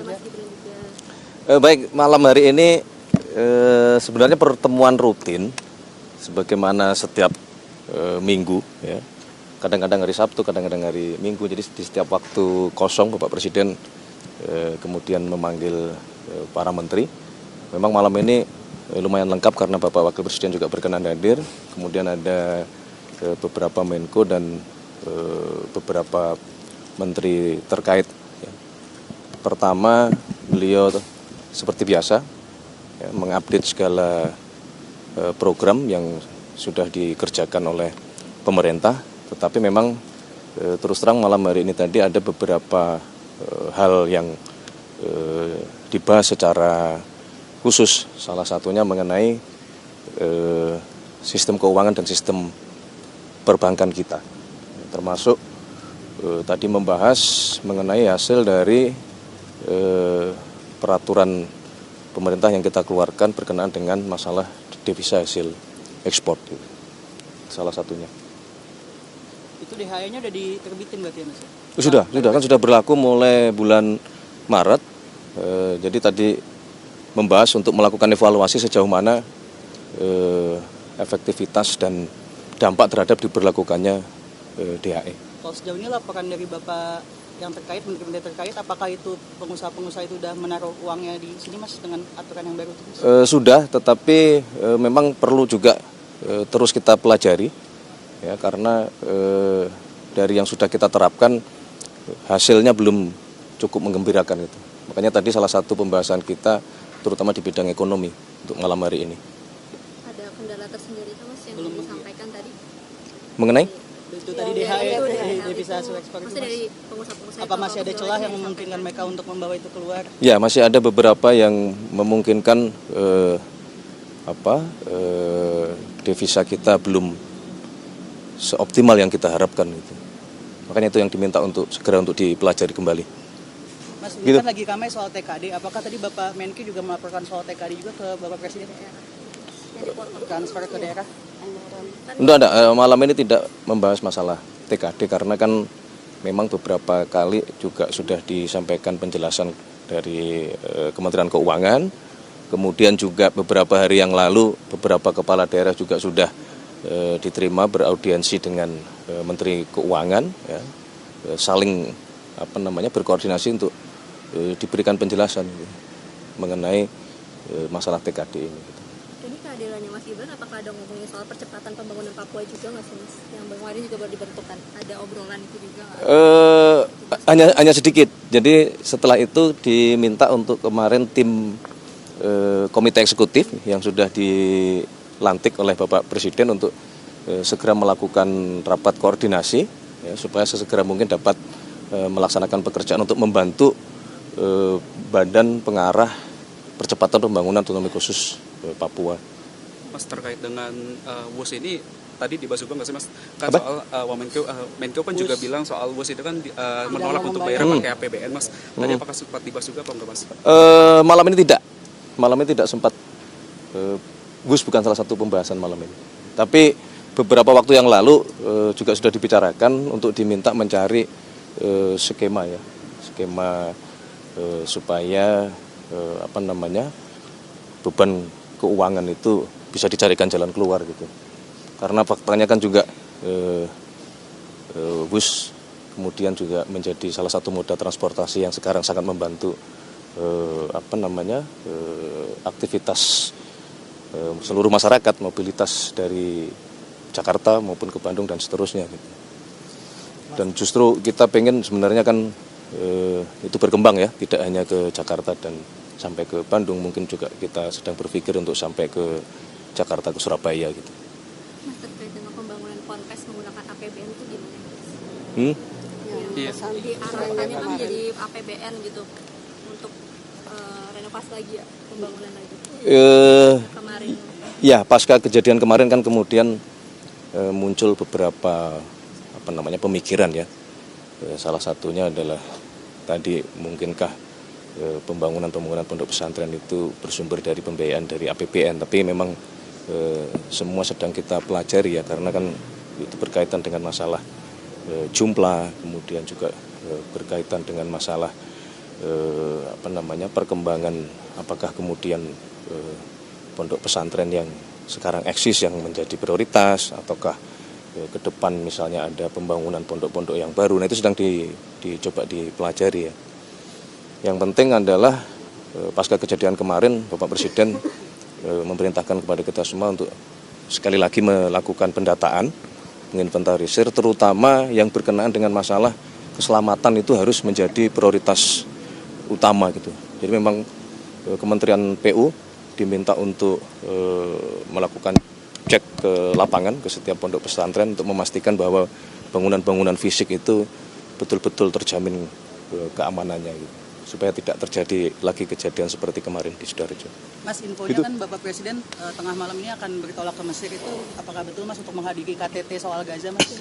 Mas Gibran juga. Baik, malam hari ini sebenarnya pertemuan rutin sebagaimana setiap minggu ya. Kadang-kadang hari Sabtu, kadang-kadang hari Minggu. Jadi di setiap waktu kosong Bapak Presiden kemudian memanggil para menteri. Memang malam ini lumayan lengkap karena Bapak Wakil Presiden juga berkenan hadir. Kemudian ada beberapa Menko dan beberapa menteri terkait. Pertama, beliau seperti biasa ya, mengupdate segala program yang sudah dikerjakan oleh pemerintah. Tetapi memang terus terang malam hari ini tadi ada beberapa hal yang dibahas secara khusus. Salah satunya mengenai sistem keuangan dan sistem perbankan kita. Termasuk tadi membahas mengenai hasil dari peraturan pemerintah yang kita keluarkan berkenaan dengan masalah devisa hasil ekspor. Salah satunya. Itu DHE-nya udah diterbitin berarti ya Mas? Sudah berlaku mulai bulan Maret. Jadi tadi membahas untuk melakukan evaluasi sejauh mana efektivitas dan dampak terhadap diberlakukannya DHE. Kalau sejauh ini laporan dari Bapak yang terkait, menteri terkait, apakah itu pengusaha-pengusaha itu sudah menaruh uangnya di sini Mas dengan aturan yang baru? Sudah, tetapi memang perlu juga terus kita pelajari ya, karena dari yang sudah kita terapkan hasilnya belum cukup menggembirakan itu. Makanya tadi salah satu pembahasan kita terutama di bidang ekonomi untuk malam hari ini. Ada kendala tersendiri kan Mas yang belum disampaikan tadi? Mengenai? Itu tadi DHE, devisa hasil ekspor itu Mas. Apa masih ada celah yang memungkinkan mereka untuk membawa itu keluar? Ya, masih ada beberapa yang memungkinkan devisa kita belum seoptimal yang kita harapkan itu. Makanya itu yang diminta untuk segera untuk dipelajari kembali. Mas, ini kan lagi ramai soal TKD. Apakah tadi Bapak Menkyu juga melaporkan soal TKD juga ke Bapak Presiden? Transfer ke daerah? Enggak, malam ini tidak membahas masalah TKD karena kan memang beberapa kali juga sudah disampaikan penjelasan dari Kementerian Keuangan. Kemudian juga beberapa hari yang lalu beberapa kepala daerah juga sudah diterima beraudiensi dengan Menteri Keuangan ya, saling berkoordinasi untuk diberikan penjelasan mengenai masalah TKD ini. Ini kehadirannya Mas Gibran, apakah ada ngomongin soal percepatan pembangunan Papua juga nggak sih Mas? Yang kemarin juga baru dibentukkan, ada obrolan itu juga nggak? Hanya sedikit. Jadi setelah itu diminta untuk kemarin tim komite eksekutif yang sudah dilantik oleh Bapak Presiden untuk segera melakukan rapat koordinasi ya, supaya sesegera mungkin dapat melaksanakan pekerjaan untuk membantu badan pengarah percepatan pembangunan otonomi khusus Papua. Mas, terkait dengan WUS ini tadi dibahas juga nggak sih Mas? Kan soal Menko kan juga bilang soal WUS itu kan menolak untuk bayar pakai APBN Mas. Tadi apakah sempat dibahas juga apa enggak Mas? Malam ini tidak sempat. WUS bukan salah satu pembahasan malam ini. Tapi beberapa waktu yang lalu juga sudah dibicarakan untuk diminta mencari skema supaya beban keuangan itu bisa dicarikan jalan keluar gitu. Karena faktanya kan juga bus kemudian juga menjadi salah satu moda transportasi yang sekarang sangat membantu aktivitas seluruh masyarakat, mobilitas dari Jakarta maupun ke Bandung dan seterusnya gitu. Dan justru kita pengen sebenarnya kan itu berkembang ya, tidak hanya ke Jakarta dan sampai ke Bandung, mungkin juga kita sedang berpikir untuk sampai ke Jakarta, ke Surabaya gitu. Mas, terkait dengan pembangunan ponpes menggunakan APBN itu gimana? Iya. Diarahkannya kan menjadi APBN gitu untuk renovasi lagi ya, pembangunan lagi. Kemarin. Ya, pasca kejadian kemarin kan kemudian muncul beberapa pemikiran ya. Salah satunya adalah tadi mungkinkah pembangunan pondok pesantren itu bersumber dari pembiayaan dari APBN, tapi memang semua sedang kita pelajari ya, karena kan itu berkaitan dengan masalah jumlah, kemudian juga berkaitan dengan masalah perkembangan apakah kemudian pondok pesantren yang sekarang eksis yang menjadi prioritas ataukah ke depan misalnya ada pembangunan pondok-pondok yang baru. Nah itu sedang dicoba dipelajari ya. Yang penting adalah pasca kejadian kemarin Bapak Presiden memerintahkan kepada kita semua untuk sekali lagi melakukan pendataan, menginventarisir, terutama yang berkenaan dengan masalah keselamatan itu harus menjadi prioritas utama gitu. Jadi memang Kementerian PU diminta untuk melakukan cek ke lapangan ke setiap pondok pesantren untuk memastikan bahwa bangunan-bangunan fisik itu betul-betul terjamin keamanannya gitu, supaya tidak terjadi lagi kejadian seperti kemarin di Sidoarjo. Mas, infonya kan Bapak Presiden tengah malam ini akan bertolak ke Mesir, itu apakah betul Mas untuk menghadiri KTT soal Gaza Mas?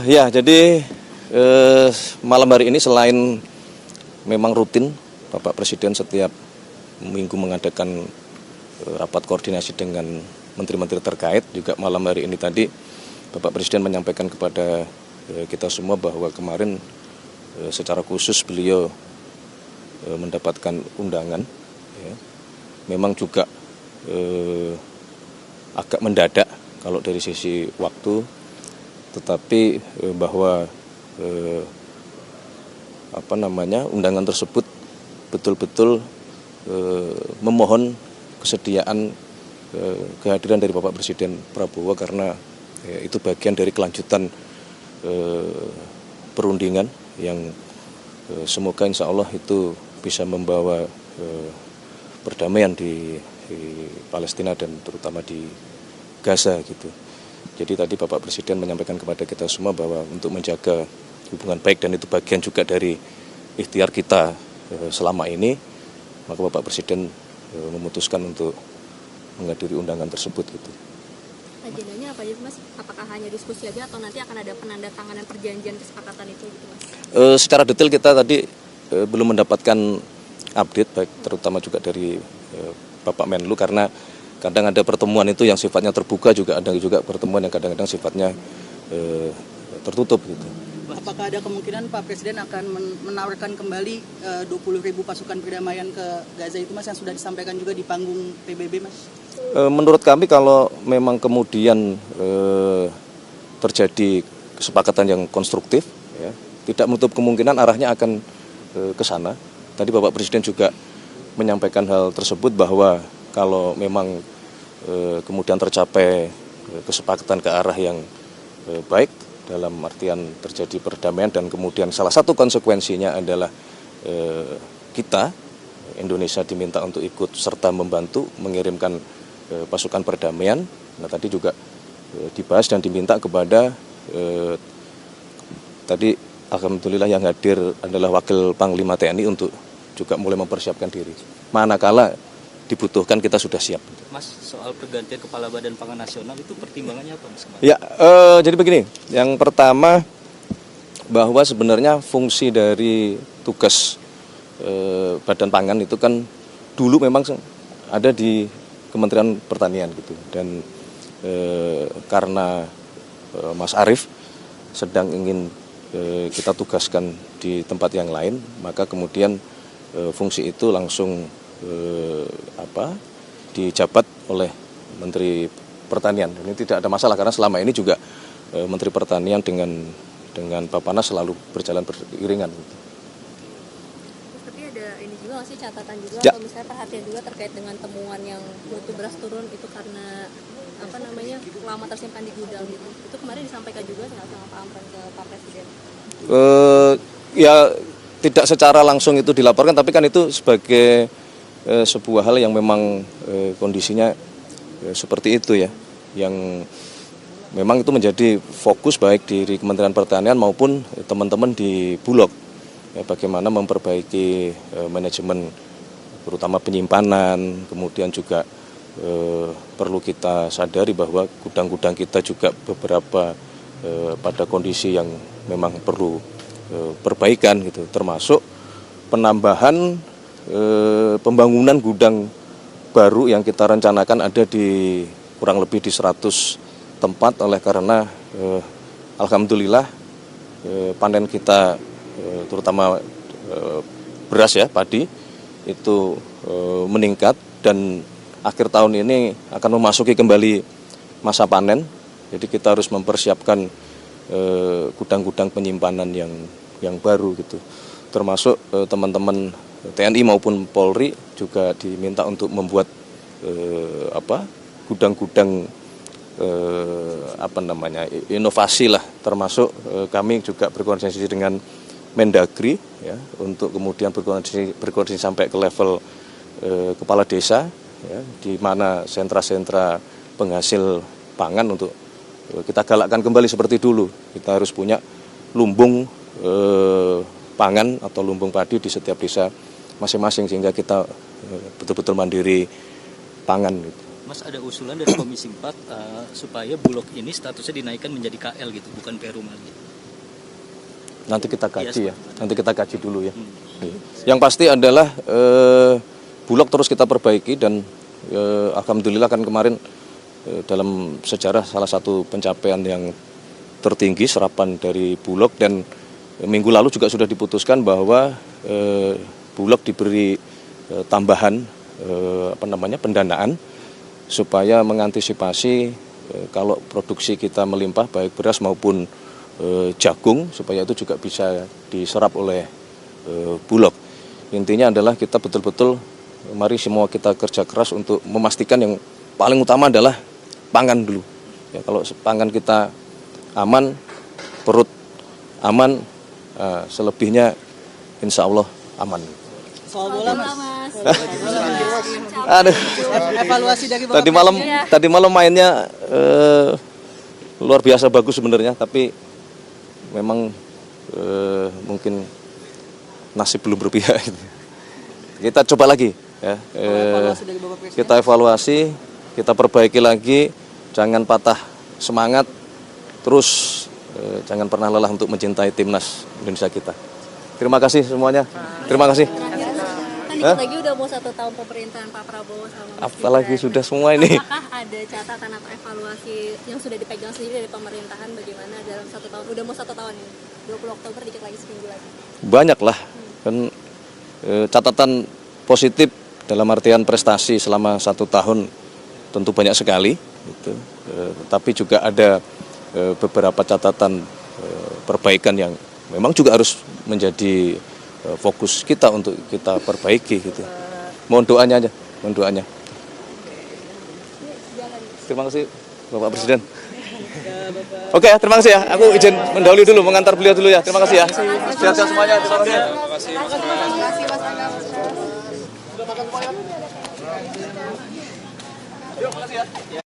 Ya, jadi malam hari ini selain memang rutin Bapak Presiden setiap minggu mengadakan rapat koordinasi dengan menteri-menteri terkait, juga malam hari ini tadi Bapak Presiden menyampaikan kepada kita semua bahwa kemarin secara khusus beliau mendapatkan undangan ya. Memang juga agak mendadak kalau dari sisi waktu, tetapi bahwa undangan tersebut betul-betul memohon kesediaan kehadiran dari Bapak Presiden Prabowo karena itu bagian dari kelanjutan perundingan yang semoga insya Allah itu bisa membawa perdamaian di Palestina dan terutama di Gaza gitu. Jadi tadi Bapak Presiden menyampaikan kepada kita semua bahwa untuk menjaga hubungan baik dan itu bagian juga dari ikhtiar kita selama ini, maka Bapak Presiden memutuskan untuk menghadiri undangan tersebut gitu. Agendanya apa aja Mas? Apakah hanya diskusi aja atau nanti akan ada penandatanganan perjanjian kesepakatan itu gitu Mas? Secara detail kita tadi belum mendapatkan update baik terutama juga dari Bapak Menlu, karena kadang ada pertemuan itu yang sifatnya terbuka, juga ada juga pertemuan yang kadang-kadang sifatnya tertutup gitu. Apakah ada kemungkinan Pak Presiden akan menawarkan kembali 20.000 pasukan perdamaian ke Gaza itu Mas, yang sudah disampaikan juga di panggung PBB Mas? Menurut kami kalau memang kemudian terjadi kesepakatan yang konstruktif ya, tidak menutup kemungkinan arahnya akan ke sana. Tadi Bapak Presiden juga menyampaikan hal tersebut bahwa kalau memang kemudian tercapai kesepakatan ke arah yang baik dalam artian terjadi perdamaian dan kemudian salah satu konsekuensinya adalah kita Indonesia diminta untuk ikut serta membantu mengirimkan pasukan perdamaian. Nah tadi juga dibahas dan diminta kepada tadi alhamdulillah yang hadir adalah Wakil Panglima TNI untuk juga mulai mempersiapkan diri. Manakala dibutuhkan kita sudah siap. Mas, soal pergantian Kepala Badan Pangan Nasional itu pertimbangannya apa Mas? Ya, jadi begini, yang pertama bahwa sebenarnya fungsi dari tugas Badan Pangan itu kan dulu memang ada di Kementerian Pertanian gitu, dan karena Mas Arief sedang ingin kita tugaskan di tempat yang lain, maka kemudian fungsi itu langsung dijabat oleh Menteri Pertanian. Ini tidak ada masalah karena selama ini juga Menteri Pertanian dengan Bappenas selalu berjalan beriringan. Tapi ada ini juga nggak sih catatan juga ya, atau misalnya perhatian juga terkait dengan temuan yang mutu beras turun itu karena lama tersimpan di gudang gitu. Itu kemarin disampaikan juga nggak sama Pak Amran ke Pak Presiden? Ya tidak secara langsung itu dilaporkan, tapi kan itu sebagai sebuah hal yang memang kondisinya seperti itu ya, yang memang itu menjadi fokus baik di Kementerian Pertanian maupun teman-teman di Bulog ya, bagaimana memperbaiki manajemen terutama penyimpanan. Kemudian juga perlu kita sadari bahwa gudang-gudang kita juga beberapa pada kondisi yang memang perlu perbaikan gitu, termasuk penambahan pembangunan gudang baru yang kita rencanakan ada di kurang lebih di 100 tempat, oleh karena alhamdulillah panen kita terutama beras ya, padi itu meningkat dan akhir tahun ini akan memasuki kembali masa panen. Jadi kita harus mempersiapkan gudang-gudang penyimpanan yang baru gitu. Termasuk teman-teman TNI maupun Polri juga diminta untuk membuat gudang-gudang inovasi lah, termasuk kami juga berkoordinasi dengan Mendagri ya, untuk kemudian berkoordinasi sampai ke level kepala desa ya, di mana sentra-sentra penghasil pangan untuk kita galakkan kembali seperti dulu. Kita harus punya lumbung pangan atau lumbung padi di setiap desa masing-masing sehingga kita betul-betul mandiri pangan gitu. Mas, ada usulan dari Komisi 4 supaya Bulog ini statusnya dinaikkan menjadi KL gitu, bukan Perum lagi. Nanti kita kaji ya, nanti kita kaji dulu ya. Yang pasti adalah Bulog terus kita perbaiki dan alhamdulillah kan kemarin dalam sejarah salah satu pencapaian yang tertinggi serapan dari Bulog, dan minggu lalu juga sudah diputuskan bahwa Bulog diberi tambahan pendanaan supaya mengantisipasi kalau produksi kita melimpah baik beras maupun jagung, supaya itu juga bisa diserap oleh Bulog. Intinya adalah kita betul-betul mari semua kita kerja keras untuk memastikan yang paling utama adalah pangan dulu. Ya, kalau pangan kita aman, perut aman, selebihnya insya Allah aman. Soal bola Mas. Aduh. Evaluasi dari Bapak Tadi malam mainnya luar biasa bagus sebenarnya, tapi memang mungkin nasib belum berpihak. Kita coba lagi ya. Kita evaluasi, kita perbaiki lagi, jangan patah semangat, terus jangan pernah lelah untuk mencintai timnas Indonesia kita. Terima kasih semuanya. Terima kasih. Kan dikit lagi udah mau 1 tahun pemerintahan Pak Prabowo sama Mas Apalagi Gibran. sudah semua ini. Apakah ada catatan atau evaluasi yang sudah dipegang sendiri dari pemerintahan bagaimana dalam 1 tahun? Udah mau 1 tahun ini, 20 Oktober dikit lagi, seminggu lagi. Banyak lah kan catatan positif dalam artian prestasi selama 1 tahun tentu banyak sekali gitu. Tapi juga ada beberapa catatan perbaikan yang memang juga harus menjadi fokus kita untuk kita perbaiki gitu. Mohon doanya aja, mohon doanya. Terima kasih Bapak Presiden. Oke ya, terima kasih ya. Aku izin mendahului dulu, mengantar beliau dulu ya. Terima kasih ya. Sehat-sehat semuanya. Terima kasih. Terima kasih.